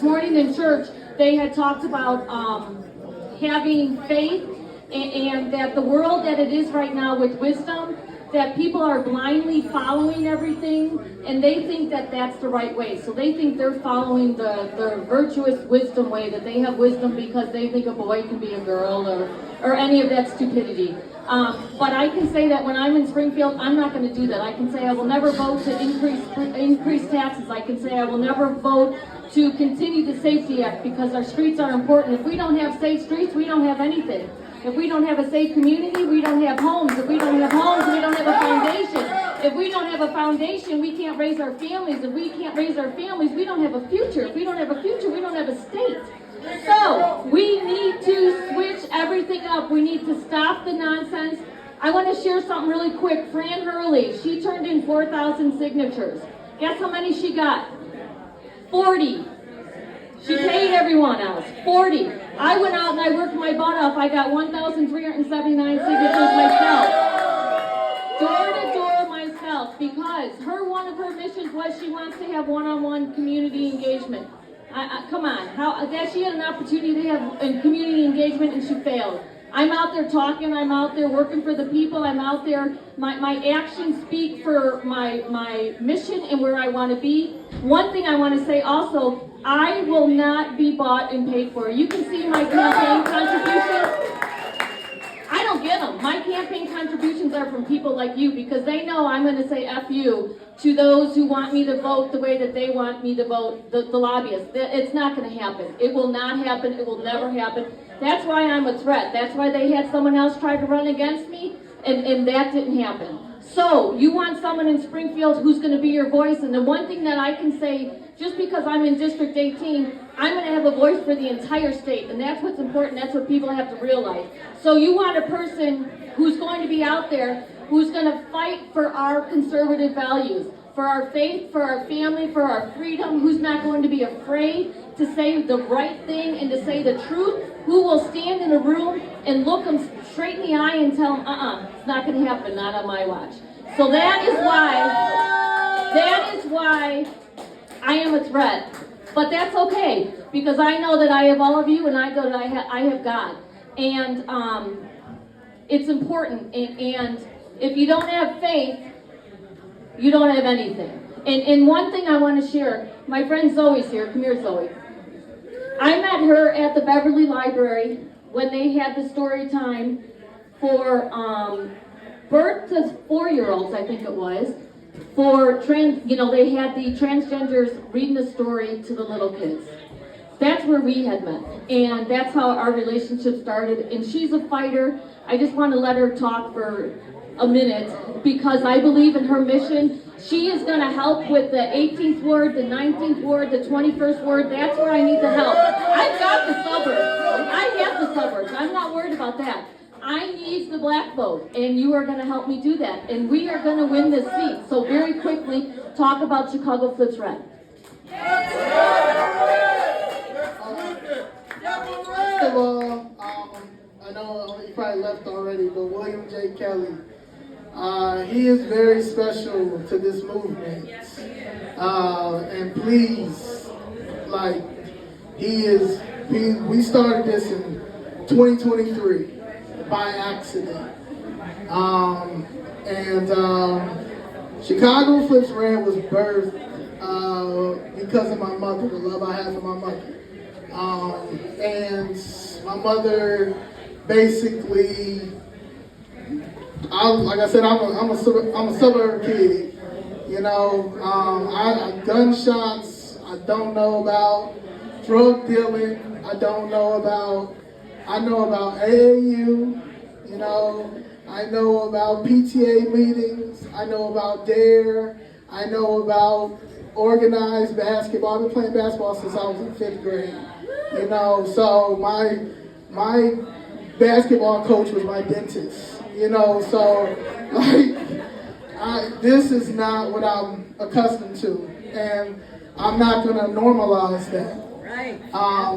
morning in church, they had talked about having faith and that the world that it is right now with wisdom, that people are blindly following everything, and they think that that's the right way. So they think they're following the virtuous wisdom way, that they have wisdom because they think a boy can be a girl or any of that stupidity. But I can say that when I'm in Springfield, I'm not going to do that. I can say I will never vote to increase taxes. I can say I will never vote to continue the Safety Act because our streets are important. If we don't have safe streets, we don't have anything. If we don't have a safe community, we don't have homes. If we don't have homes, we don't have a foundation. If we don't have a foundation, we can't raise our families. If we can't raise our families, we don't have a future. If we don't have a future, we don't have a state. So we need to switch everything up. We need to stop the nonsense. I want to share something really quick. Fran Hurley, she turned in 4,000 signatures. Guess how many she got? 40. She paid everyone else. 40. I went out and I worked my butt off. I got 1,379 signatures myself. Door to door myself, because one of her missions was she wants to have one-on-one community engagement. Come on, she had an opportunity to have community engagement and she failed. I'm out there talking, I'm out there working for the people, I'm out there, my actions speak for my mission and where I want to be. One thing I want to say also, I will not be bought and paid for. You can see my campaign contributions. I don't get them. My campaign contributions are from people like you because they know I'm going to say F you to those who want me to vote the way that they want me to vote, the lobbyists. It's not going to happen. It will not happen. It will never happen. That's why I'm a threat. That's why they had someone else try to run against me, and that didn't happen. So you want someone in Springfield who's going to be your voice, and the one thing that I can say, just because I'm in District 18, I'm going to have a voice for the entire state, and that's what's important. That's what people have to realize. So you want a person who's going to be out there, who's going to fight for our conservative values, for our faith, for our family, for our freedom, who's not going to be afraid to say the right thing and to say the truth, who will stand in a room and look them straight in the eye and tell them, it's not going to happen, not on my watch. So that is why I am a threat. But that's okay, because I know that I have all of you, and I know that I have God. And it's important. And if you don't have faith, you don't have anything. And one thing I want to share, my friend Zoe's here. Come here, Zoe. I met her at the Beverly Library when they had the story time for birth to 4-year-olds, I think it was. For they had the transgenders reading the story to the little kids. That's where we had met, and that's how our relationship started. And she's a fighter. I just want to let her talk for a minute because I believe in her mission. She is going to help with the 18th ward, the 19th ward, the 21st ward. That's where I need the help. I've got the suburbs. I have the suburbs. I'm not worried about that. I need the black vote, and you are going to help me do that. And we are going to win this seat. So very quickly, talk about Chicago Flips Red. First of all, I know you probably left already, but William J. Kelly, he is very special to this movement. And please, we started this in 2023 by accident. Chicago Flips Red was birthed because of my mother, the love I have for my mother. And my mother basically, like I said, I'm a suburb kid. Gunshots, I don't know about. Drug dealing, I know about AAU, I know about PTA meetings, I know about DARE, I know about organized basketball. I've been playing basketball since I was in 5th grade. So my basketball coach was my dentist. This is not what I'm accustomed to, and I'm not gonna normalize that. Right.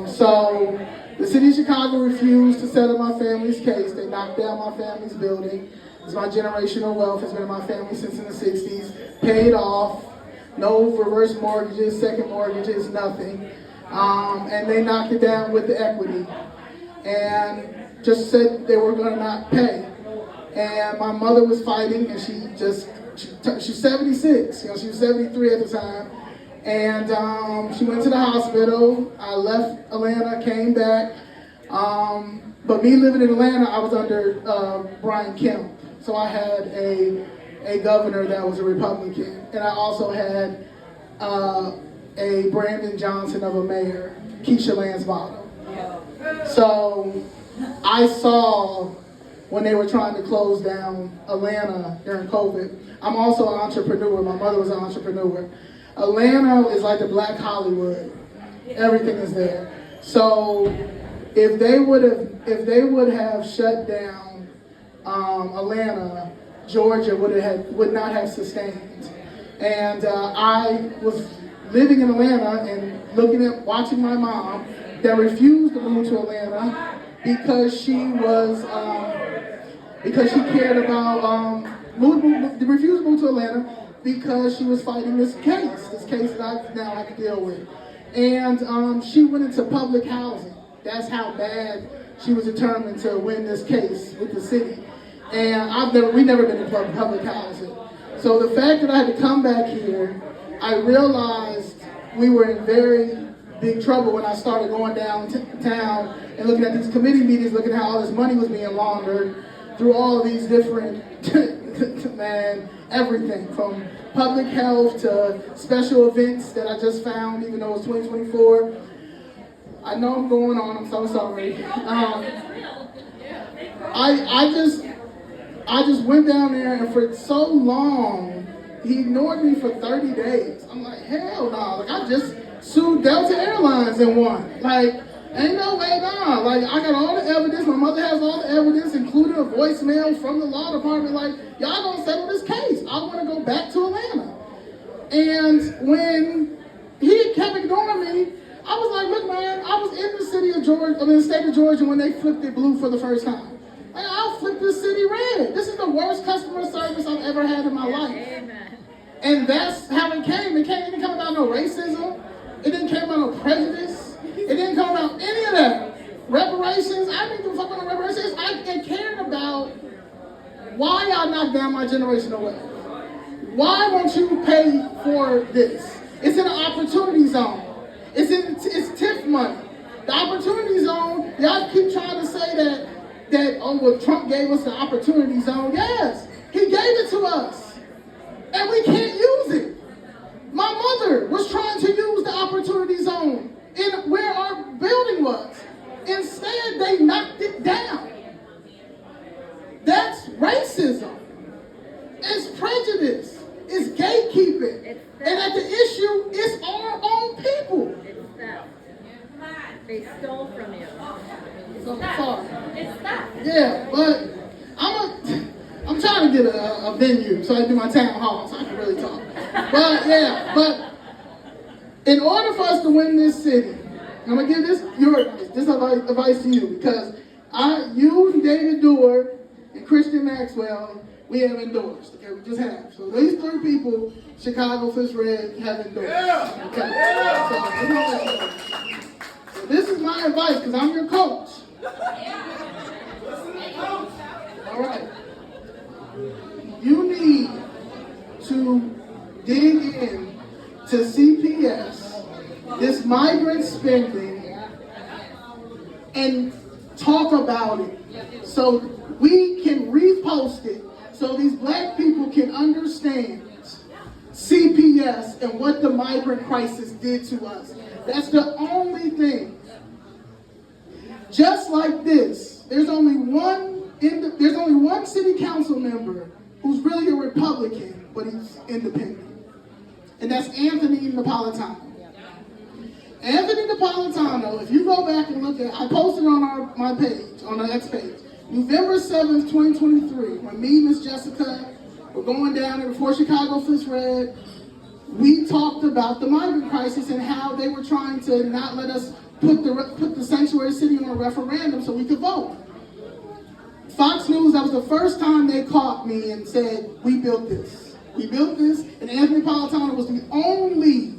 So the city of Chicago refused to settle my family's case. They knocked down my family's building. It's my generational wealth. It's been in my family since in the 60s. Paid off. No reverse mortgages, second mortgages, nothing. And they knocked it down with the equity. And just said they were gonna not pay. And my mother was fighting, and she's 76, she was 73 at the time. And she went to the hospital. I left Atlanta, came back. But me living in Atlanta, I was under Brian Kemp. So I had a governor that was a Republican. And I also had a Brandon Johnson of a mayor, Keisha Lansbottom. So I saw when they were trying to close down Atlanta during COVID. I'm also an entrepreneur. My mother was an entrepreneur. Atlanta is like the Black Hollywood. Everything is there. So if they would have shut down Atlanta, Georgia would not have sustained. And I was living in Atlanta and watching my mom that refused to move to Atlanta because she cared about refused to move to Atlanta because she was fighting this case that I now have to deal with. And she went into public housing. That's how bad she was determined to win this case with the city. And we've never been in public housing. So the fact that I had to come back here, I realized we were in very big trouble when I started going downtown and looking at these committee meetings, looking at how all this money was being laundered through all of these different, everything from public health to special events that I just found, even though it's 2024. I know I'm going on, I'm so sorry. I just went down there, and for so long, he ignored me for 30 days. I'm like, hell no, like I just sued Delta Airlines and won. Like, ain't no way, nah. Like, I got all the evidence, my mother has all the evidence, including a voicemail from the law department, like, y'all gonna settle this case. I wanna go back to Atlanta. And when he kept ignoring me, I was like, look man, I was in the state of Georgia when they flipped it blue for the first time. Like, I'll flip this city red. This is the worst customer service I've ever had in my life. Amen. And that's how it came. It didn't come about no racism. It didn't come about no prejudice. It didn't come about any of that. Reparations, I didn't give a fuck about reparations. I cared about why y'all knocked down my generational wealth. Why won't you pay for this? It's in an opportunity zone. It's TIF money. The opportunity zone, y'all keep trying to say that Trump gave us the opportunity zone. Yes, he gave it to us. And we can't use it. My mother was trying to use the opportunity zone in where our building was. Instead, they knocked it down. That's racism. It's prejudice. It's gatekeeping. And at the issue, it's our own people. It's theft. They stole from you. So sorry. It's theft. Yeah, but I'm trying to get a venue so I can do my town hall so I can really talk. But in order for us to win this city, I'm gonna give this advice to you, because you, David Dewar, and Christian Maxwell, we have endorsed. Okay, we just have. So these three people, Chicago Fish Red, have endorsed. Yeah. Okay. Yeah. So this is my advice, because I'm your coach. All right. You need to dig in to CPS, this migrant spending, and talk about it so we can repost it so these black people can understand CPS and what the migrant crisis did to us. That's the only thing. Just like this, there's only one city council member who's really a Republican, but he's independent. And that's Anthony Napolitano. Anthony Napolitano, if you go back and look at, I posted on my page, on the X page, November 7th, 2023, when me and Miss Jessica were going down there before Chicago Fish Red, we talked about the migrant crisis and how they were trying to not let us put the sanctuary city on a referendum so we could vote. Fox News, that was the first time they caught me and said, we built this. We built this, and Anthony Palatano was the only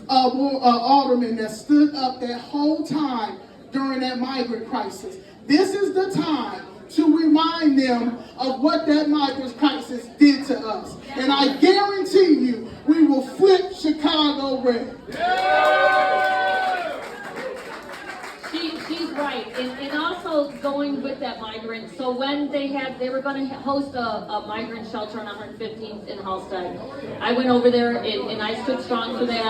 alderman that stood up that whole time during that migrant crisis. This is the time to remind them of what that migrant crisis did to us. And I guarantee you, we will flip Chicago red. She's right, and also going with that migrant. So when they were going to host a migrant shelter on 115th in Halstead, I went over there and I stood strong for that.